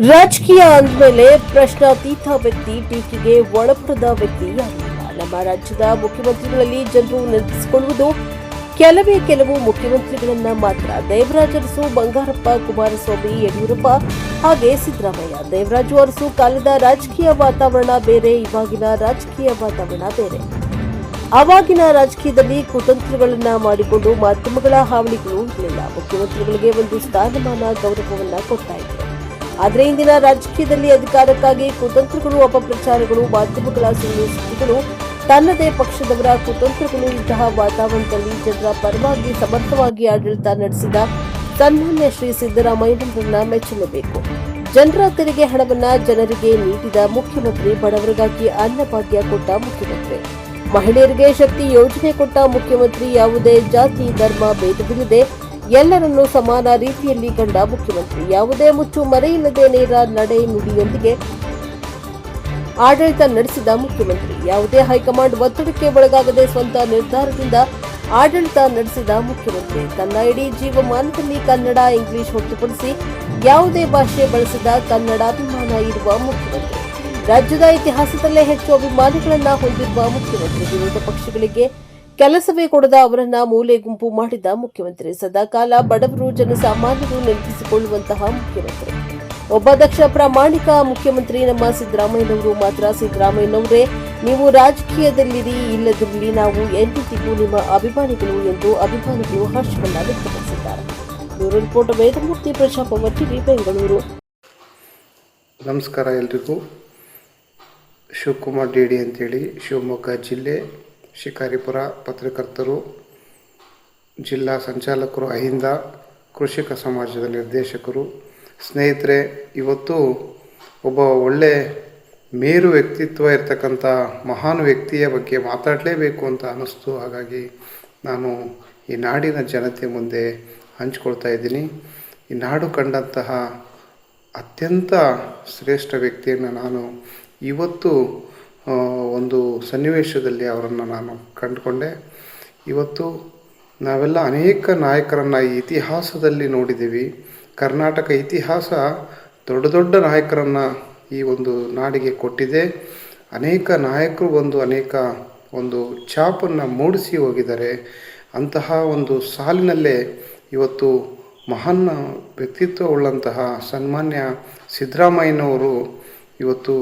ರಾಜಕೀಯ ಅಂದಮೇಲೆ ಪ್ರಶ್ನಾತೀತ ವ್ಯಕ್ತಿ, ಟೀಕೆಗೆ ಒಳಪಡದ ವ್ಯಕ್ತಿ ಯಾರಿಲ್ಲ. ನಮ್ಮ ರಾಜ್ಯದ ಮುಖ್ಯಮಂತ್ರಿಗಳಲ್ಲಿ ಜನರು ನೆನಪಿಸಿಕೊಳ್ಳುವುದು ಕೆಲವು ಮುಖ್ಯಮಂತ್ರಿಗಳನ್ನ ಮಾತ್ರ. ದೇವರಾಜ ಅರಸು, ಬಂಗಾರಪ್ಪ, ಕುಮಾರಸ್ವಾಮಿ, ಯಡಿಯೂರಪ್ಪ ಹಾಗೆ ಸಿದ್ದರಾಮಯ್ಯ. ದೇವರಾಜು ಅರಸು ಕಾಲದ ರಾಜಕೀಯ ವಾತಾವರಣ ಬೇರೆ, ಇವಾಗಿನ ರಾಜಕೀಯ ವಾತಾವರಣ ಬೇರೆ. ಆವಾಗಿನ ರಾಜಕೀಯದಲ್ಲಿ ಕುತಂತ್ರಗಳನ್ನ ಮಾಡಿಕೊಂಡು ಮಾಧ್ಯಮಗಳ ಹಾವಳಿಗಳು ಇರಲಿಲ್ಲ. ಮುಖ್ಯಮಂತ್ರಿಗಳಿಗೆ ಒಂದು ಸ್ಥಾನಮಾನ, ಗೌರವವನ್ನ ಕೊಡ್ತಾ ಇದ್ರು. ಆದರೆ ಇಂದಿನ ರಾಜಕೀಯದಲ್ಲಿ ಅಧಿಕಾರಕ್ಕಾಗಿ ಕುತಂತ್ರಗಳು, ಅಪಪ್ರಚಾರಗಳು, ಮಾಧ್ಯಮಗಳ ಸುಳ್ಳು ಸುದ್ದಿಗಳು, ತನ್ನದೇ ಪಕ್ಷದವರ ಕುತಂತ್ರಗಳು ಇಂತಹ ವಾತಾವರಣದಲ್ಲಿ ಜನರ ಪರವಾಗಿ ಸಮರ್ಥವಾಗಿ ಆಡಳಿತ ನಡೆಸಿದ ಸನ್ಮಾನ್ಯ ಶ್ರೀ ಸಿದ್ದರಾಮಯ್ಯನವರನ್ನ ಮೆಚ್ಚಲೇಬೇಕು. ಜನರ ತೆರಿಗೆ ಹಣವನ್ನ ಜನರಿಗೆ ನೀಡಿದ ಮುಖ್ಯಮಂತ್ರಿ, ಬಡವರಿಗಾಗಿ ಅನ್ನಭಾಗ್ಯ ಕೊಟ್ಟ ಮುಖ್ಯಮಂತ್ರಿ, ಮಹಿಳೆಯರಿಗೆ ಶಕ್ತಿ ಯೋಜನೆ ಕೊಟ್ಟ ಮುಖ್ಯಮಂತ್ರಿ, ಯಾವುದೇ ಜಾತಿ ಧರ್ಮ ಭೇದವಿಲ್ಲದೆ ಎಲ್ಲರನ್ನೂ ಸಮಾನ ರೀತಿಯಲ್ಲಿ ಕಂಡ ಮುಖ್ಯಮಂತ್ರಿ, ಯಾವುದೇ ಮುಚ್ಚು ಮರೆಯಿಲ್ಲದೆ ನೇರ ನಡೆ ನುಡಿಯೊಂದಿಗೆ ಆಡಳಿತ ನಡೆಸಿದ ಮುಖ್ಯಮಂತ್ರಿ, ಯಾವುದೇ ಹೈಕಮಾಂಡ್ ಒತ್ತಡಕ್ಕೆ ಒಳಗಾಗದೆ ಸ್ವಂತ ನಿರ್ಧಾರದಿಂದ ಆಡಳಿತ ನಡೆಸಿದ ಮುಖ್ಯಮಂತ್ರಿ, ತನ್ನ ಇಡೀ ಜೀವಮಾನದಲ್ಲಿ ಕನ್ನಡ, ಇಂಗ್ಲಿಷ್ ಹೊರತುಪಡಿಸಿ ಯಾವುದೇ ಭಾಷೆ ಬಳಸಿದ ಕನ್ನಡಾಭಿಮಾನ ಇರುವ ಮುಖ್ಯಮಂತ್ರಿ, ರಾಜ್ಯದ ಇತಿಹಾಸದಲ್ಲೇ ಹೆಚ್ಚು ಅಭಿಮಾನಿಗಳನ್ನ ಹೊಂದಿರುವ ಮುಖ್ಯಮಂತ್ರಿ, ವಿರೋಧ ಪಕ್ಷಗಳಿಗೆ ಕೆಲಸವೇ ಕೊಡದ ಅವರನ್ನ ಮೂಲೆ ಗುಂಪು ಮಾಡಿದ ಮುಖ್ಯಮಂತ್ರಿ, ಸದಾಕಾಲ ಬಡವರು ಜನಸಾಮಾನ್ಯರು ನೆನಪಿಸಿಕೊಳ್ಳುವಂತಹ ಮುಖ್ಯಮಂತ್ರಿ, ಒಬ್ಬ ದಕ್ಷ ಪ್ರಾಮಾಣಿಕ ಮುಖ್ಯಮಂತ್ರಿ ನಮ್ಮ ಸಿದ್ದರಾಮಯ್ಯನವರು ಮಾತ್ರ. ಸಿದ್ದರಾಮಯ್ಯನವರೇ, ನೀವು ರಾಜಕೀಯದಲ್ಲಿರಿ, ಇಲ್ಲದಿರಲಿ, ನಾವು ಎಂದಿಗೂ ನಿಮ್ಮ ಅಭಿಮಾನಿಗಳು ಎಂದು ಅಭಿಮಾನಿಗಳು ಹರ್ಷವನ್ನ ವ್ಯಕ್ತಪಡಿಸಿದ್ದಾರೆ. Bureau report, Vedamurthy, Prajabhavana TV, Bengaluru. ನಮಸ್ಕಾರ ಎಲ್ರಿಗೂ. ಶಿವಕುಮಾರ್ ಡಿ ಅಂತೇಳಿ, ಶಿವಮೊಗ್ಗ ಜಿಲ್ಲೆ ಶಿಕಾರಿಪುರ, ಪತ್ರಕರ್ತರು, ಜಿಲ್ಲಾ ಸಂಚಾಲಕರು, ಅಹಿಂದ ಕೃಷಿಕ ಸಮಾಜದ ನಿರ್ದೇಶಕರು. ಸ್ನೇಹಿತರೆ, ಇವತ್ತು ಒಬ್ಬ ಒಳ್ಳೆ ಮೇರು ವ್ಯಕ್ತಿತ್ವ ಇರ್ತಕ್ಕಂಥ ಮಹಾನ್ ವ್ಯಕ್ತಿಯ ಬಗ್ಗೆ ಮಾತಾಡಲೇಬೇಕು ಅಂತ ಅನ್ನಿಸ್ತು. ಹಾಗಾಗಿ ನಾನು ಈ ನಾಡಿನ ಜನತೆ ಮುಂದೆ ಹಂಚ್ಕೊಳ್ತಾ ಇದ್ದೀನಿ. ಈ ನಾಡು ಕಂಡಂತಹ ಅತ್ಯಂತ ಶ್ರೇಷ್ಠ ವ್ಯಕ್ತಿಯನ್ನು ನಾನು ಇವತ್ತು ಒಂದು ಸನ್ನಿವೇಶದಲ್ಲಿ ಅವರನ್ನು ನಾನು ಕಂಡುಕೊಂಡೆ. ಇವತ್ತು ನಾವೆಲ್ಲ ಅನೇಕ ನಾಯಕರನ್ನು ಈ ಇತಿಹಾಸದಲ್ಲಿ ನೋಡಿದ್ದೀವಿ. ಕರ್ನಾಟಕ ಇತಿಹಾಸ ದೊಡ್ಡ ದೊಡ್ಡ ನಾಯಕರನ್ನು ಈ ಒಂದು ನಾಡಿಗೆ ಕೊಟ್ಟಿದೆ. ಅನೇಕ ನಾಯಕರು ಅನೇಕ ಛಾಪನ್ನು ಮೂಡಿಸಿ ಹೋಗಿದ್ದಾರೆ. ಅಂತಹ ಒಂದು ಸಾಲಿನಲ್ಲೇ ಇವತ್ತು ಮಹಾನ್ ವ್ಯಕ್ತಿತ್ವವುಳ್ಳಂತಹ ಸನ್ಮಾನ್ಯ ಸಿದ್ದರಾಮಯ್ಯನವರು ಇವತ್ತು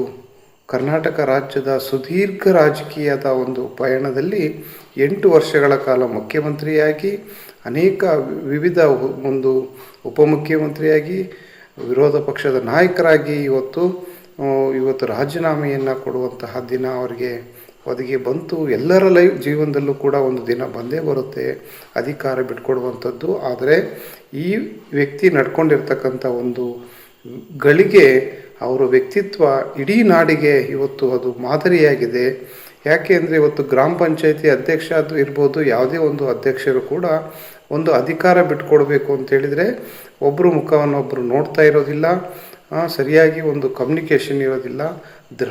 ಕರ್ನಾಟಕ ರಾಜ್ಯದ ಸುದೀರ್ಘ ರಾಜಕೀಯದ ಒಂದು ಪಯಣದಲ್ಲಿ 8 ವರ್ಷಗಳ ಕಾಲ ಮುಖ್ಯಮಂತ್ರಿಯಾಗಿ, ಅನೇಕ ವಿವಿಧ ಉಪಮುಖ್ಯಮಂತ್ರಿಯಾಗಿ, ವಿರೋಧ ಪಕ್ಷದ ನಾಯಕರಾಗಿ ಇವತ್ತು ರಾಜೀನಾಮೆಯನ್ನು ಕೊಡುವಂತಹ ದಿನ ಅವರಿಗೆ ಒದಗಿ ಬಂತು. ಎಲ್ಲರ ಜೀವನದಲ್ಲೂ ಕೂಡ ಒಂದು ದಿನ ಬಂದೇ ಬರುತ್ತೆ ಅಧಿಕಾರ ಬಿಟ್ಕೊಡುವಂಥದ್ದು. ಆದರೆ ಈ ವ್ಯಕ್ತಿ ನಡ್ಕೊಂಡಿರ್ತಕ್ಕಂಥ ಒಂದು ಗಳಿಗೆ ಅವರ ವ್ಯಕ್ತಿತ್ವ ಇಡೀ ನಾಡಿಗೆ ಇವತ್ತು ಅದು ಮಾದರಿಯಾಗಿದೆ. ಯಾಕೆ ಅಂದರೆ ಇವತ್ತು ಗ್ರಾಮ ಪಂಚಾಯತಿ ಅಧ್ಯಕ್ಷ ಅದು ಇರ್ಬೋದು, ಯಾವುದೇ ಒಂದು ಅಧ್ಯಕ್ಷರು ಕೂಡ ಒಂದು ಅಧಿಕಾರ ಬಿಟ್ಕೊಡ್ಬೇಕು ಅಂತೇಳಿದರೆ ಒಬ್ಬರು ಮುಖವನ್ನೊಬ್ಬರು ನೋಡ್ತಾ ಇರೋದಿಲ್ಲ, ಸರಿಯಾಗಿ ಒಂದು ಕಮ್ಯುನಿಕೇಷನ್ ಇರೋದಿಲ್ಲ,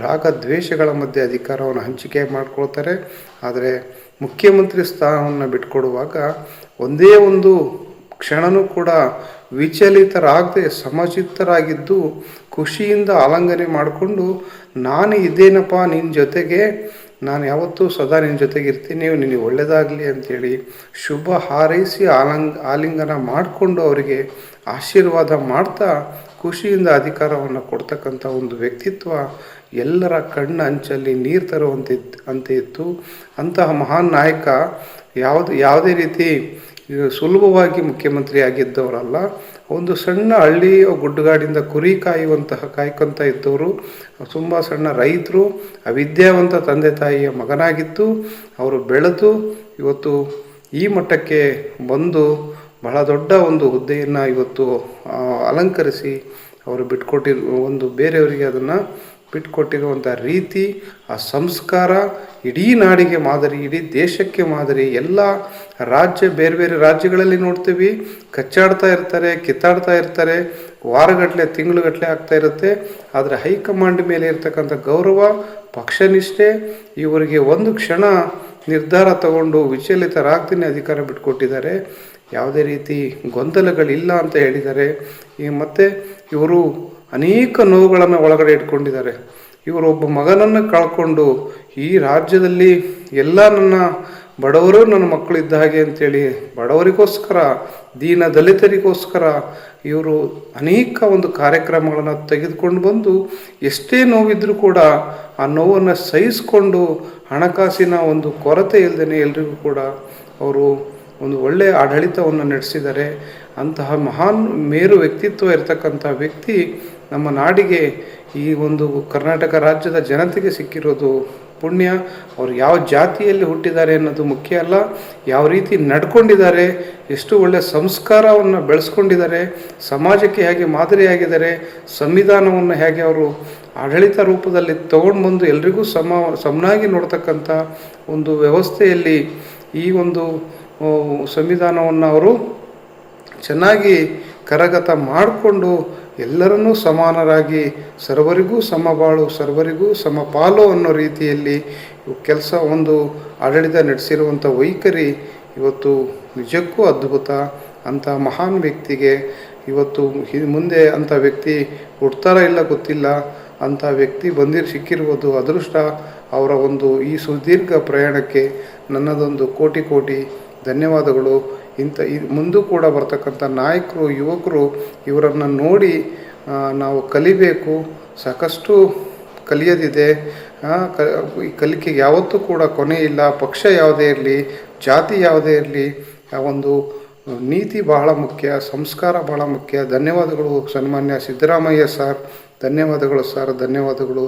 ರಾಗ ದ್ವೇಷಗಳ ಮಧ್ಯೆ ಅಧಿಕಾರವನ್ನು ಹಂಚಿಕೆ ಮಾಡ್ಕೊಳ್ತಾರೆ. ಆದರೆ ಮುಖ್ಯಮಂತ್ರಿ ಸ್ಥಾನವನ್ನು ಬಿಟ್ಕೊಡುವಾಗ ಒಂದೇ ಒಂದು ಕ್ಷಣನೂ ಕೂಡ ವಿಚಲಿತರಾಗದೆ ಸಮಚಿತ್ತರಾಗಿದ್ದು ಖುಷಿಯಿಂದ ಆಲಂಗನೆ ಮಾಡಿಕೊಂಡು, ನಾನು ಇದೇನಪ್ಪ ನಿನ್ನ ಜೊತೆಗೆ, ನಾನು ಯಾವತ್ತೂ ಸದಾ ನಿನ್ನ ಜೊತೆಗಿರ್ತೀನಿ, ನಿನಗೆ ಒಳ್ಳೆಯದಾಗಲಿ ಅಂಥೇಳಿ ಶುಭ ಹಾರೈಸಿ ಆಲಿಂಗನ ಮಾಡಿಕೊಂಡು ಅವರಿಗೆ ಆಶೀರ್ವಾದ ಮಾಡ್ತಾ ಖುಷಿಯಿಂದ ಅಧಿಕಾರವನ್ನು ಕೊಡ್ತಕ್ಕಂಥ ಒಂದು ವ್ಯಕ್ತಿತ್ವ ಎಲ್ಲರ ಕಣ್ಣ ಅಂಚಲ್ಲಿ ನೀರು ತರುವಂತೆ ಇತ್ತು. ಅಂತಹ ಮಹಾನ್ ನಾಯಕ ಯಾವುದೇ ರೀತಿ ಸುಲಭವಾಗಿ ಮುಖ್ಯಮಂತ್ರಿ ಆಗಿದ್ದವರಲ್ಲ. ಒಂದು ಸಣ್ಣ ಹಳ್ಳಿ ಗುಡ್ಡಗಾಡಿಂದ ಕುರಿ ಕಾಯ್ಕೊಂತ ಇದ್ದವರು, ತುಂಬ ಸಣ್ಣ ರೈತರು, ಅವಿದ್ಯಾವಂತ ತಂದೆ ತಾಯಿಯ ಮಗನಾಗಿದ್ದು ಅವರು ಬೆಳೆದು ಇವತ್ತು ಈ ಮಟ್ಟಕ್ಕೆ ಬಂದು ಬಹಳ ದೊಡ್ಡ ಒಂದು ಹುದ್ದೆಯನ್ನು ಇವತ್ತು ಅಲಂಕರಿಸಿ ಅವರು ಬೇರೆಯವರಿಗೆ ಅದನ್ನು ಬಿಟ್ಕೊಟ್ಟಿರುವಂಥ ರೀತಿ, ಆ ಸಂಸ್ಕಾರ ಇಡೀ ನಾಡಿಗೆ ಮಾದರಿ, ಇಡೀ ದೇಶಕ್ಕೆ ಮಾದರಿ. ಎಲ್ಲ ಬೇರೆ ಬೇರೆ ರಾಜ್ಯಗಳಲ್ಲಿ ನೋಡ್ತೀವಿ, ಕಚ್ಚಾಡ್ತಾ ಇರ್ತಾರೆ, ಕಿತ್ತಾಡ್ತಾ ಇರ್ತಾರೆ, ವಾರಗಟ್ಟಲೆ ತಿಂಗಳುಗಟ್ಟಲೆ ಆಗ್ತಾ ಇರುತ್ತೆ. ಆದರೆ ಹೈಕಮಾಂಡ್ ಮೇಲೆ ಇರ್ತಕ್ಕಂಥ ಗೌರವ, ಪಕ್ಷನಿಷ್ಠೆ, ಇವರಿಗೆ ಒಂದು ಕ್ಷಣ ನಿರ್ಧಾರ ತಗೊಂಡು ವಿಚಲಿತರಾಗ್ತೀನಿ ಅಧಿಕಾರ ಬಿಟ್ಕೊಟ್ಟಿದ್ದಾರೆ. ಯಾವುದೇ ರೀತಿ ಗೊಂದಲಗಳಿಲ್ಲ ಅಂತ ಹೇಳಿದ್ದಾರೆ. ಮತ್ತು ಇವರು ಅನೇಕ ನೋವುಗಳನ್ನು ಒಳಗಡೆ ಇಟ್ಕೊಂಡಿದ್ದಾರೆ. ಇವರು ಒಬ್ಬ ಮಗನನ್ನು ಕಳ್ಕೊಂಡು ಈ ರಾಜ್ಯದಲ್ಲಿ ಎಲ್ಲ ನನ್ನ ಬಡವರು ನನ್ನ ಮಕ್ಕಳು ಇದ್ದ ಹಾಗೆ ಅಂತೇಳಿ ಬಡವರಿಗೋಸ್ಕರ, ದೀನ ದಲಿತರಿಗೋಸ್ಕರ ಇವರು ಅನೇಕ ಒಂದು ಕಾರ್ಯಕ್ರಮಗಳನ್ನು ತೆಗೆದುಕೊಂಡು ಬಂದು ಎಷ್ಟೇ ನೋವಿದ್ರೂ ಕೂಡ ಆ ನೋವನ್ನು ಸಹಿಸಿಕೊಂಡು ಹಣಕಾಸಿನ ಒಂದು ಕೊರತೆ ಇಲ್ಲದೇ ಎಲ್ರಿಗೂ ಕೂಡ ಅವರು ಒಂದು ಒಳ್ಳೆಯ ಆಡಳಿತವನ್ನು ನಡೆಸಿದ್ದಾರೆ. ಅಂತಹ ಮಹಾನ್ ಮೇರು ವ್ಯಕ್ತಿತ್ವ ಇರತಕ್ಕಂಥ ವ್ಯಕ್ತಿ ನಮ್ಮ ನಾಡಿಗೆ, ಈ ಒಂದು ಕರ್ನಾಟಕ ರಾಜ್ಯದ ಜನತೆಗೆ ಸಿಕ್ಕಿರೋದು ಪುಣ್ಯ. ಅವರು ಯಾವ ಜಾತಿಯಲ್ಲಿ ಹುಟ್ಟಿದ್ದಾರೆ ಅನ್ನೋದು ಮುಖ್ಯ ಅಲ್ಲ, ಯಾವ ರೀತಿ ನಡ್ಕೊಂಡಿದ್ದಾರೆ, ಎಷ್ಟು ಒಳ್ಳೆಯ ಸಂಸ್ಕಾರವನ್ನು ಬೆಳೆಸ್ಕೊಂಡಿದ್ದಾರೆ, ಸಮಾಜಕ್ಕೆ ಹೇಗೆ ಮಾದರಿಯಾಗಿದ್ದಾರೆ, ಸಂವಿಧಾನವನ್ನು ಹೇಗೆ ಅವರು ಆಡಳಿತ ರೂಪದಲ್ಲಿ ತಗೊಂಡು ಬಂದು ಎಲ್ರಿಗೂ ಸಮನಾಗಿ ನೋಡ್ತಕ್ಕಂಥ ಒಂದು ವ್ಯವಸ್ಥೆಯಲ್ಲಿ ಈ ಒಂದು ಸಂವಿಧಾನವನ್ನು ಅವರು ಚೆನ್ನಾಗಿ ಕರಗತ ಮಾಡಿಕೊಂಡು ಎಲ್ಲರನ್ನೂ ಸಮಾನರಾಗಿ ಸರ್ವರಿಗೂ ಸಮಬಾಳು ಸರ್ವರಿಗೂ ಸಮಪಾಲು ಅನ್ನೋ ರೀತಿಯಲ್ಲಿ ಕೆಲಸ ಒಂದು ಆಡಳಿತ ನಡೆಸಿರುವಂಥ ವೈಖರಿ ಇವತ್ತು ನಿಜಕ್ಕೂ ಅದ್ಭುತ. ಅಂಥ ಮಹಾನ್ ವ್ಯಕ್ತಿಗೆ ಇವತ್ತು ಮುಂದೆ ಅಂಥ ವ್ಯಕ್ತಿ ಹುಡ್ತಾರ ಇಲ್ಲ ಗೊತ್ತಿಲ್ಲ, ಅಂಥ ವ್ಯಕ್ತಿ ಸಿಕ್ಕಿರುವುದು ಅದೃಷ್ಟ. ಅವರ ಒಂದು ಈ ಸುದೀರ್ಘ ಪ್ರಯಾಣಕ್ಕೆ ನನ್ನದೊಂದು ಕೋಟಿ ಧನ್ಯವಾದಗಳು. ಮುಂದೂ ಕೂಡ ಬರ್ತಕ್ಕಂಥ ನಾಯಕರು, ಯುವಕರು ಇವರನ್ನು ನೋಡಿ ನಾವು ಕಲಿಬೇಕು. ಸಾಕಷ್ಟು ಕಲಿಯೋದಿದೆ. ಈ ಕಲಿಕೆಗೆ ಯಾವತ್ತೂ ಕೂಡ ಕೊನೆ ಇಲ್ಲ. ಪಕ್ಷ ಯಾವುದೇ ಇರಲಿ, ಜಾತಿ ಯಾವುದೇ ಇರಲಿ, ಒಂದು ನೀತಿ ಬಹಳ ಮುಖ್ಯ, ಸಂಸ್ಕಾರ ಬಹಳ ಮುಖ್ಯ. ಧನ್ಯವಾದಗಳು ಸನ್ಮಾನ್ಯ ಸಿದ್ದರಾಮಯ್ಯ ಸರ್. ಧನ್ಯವಾದಗಳು ಸರ್. ಧನ್ಯವಾದಗಳು.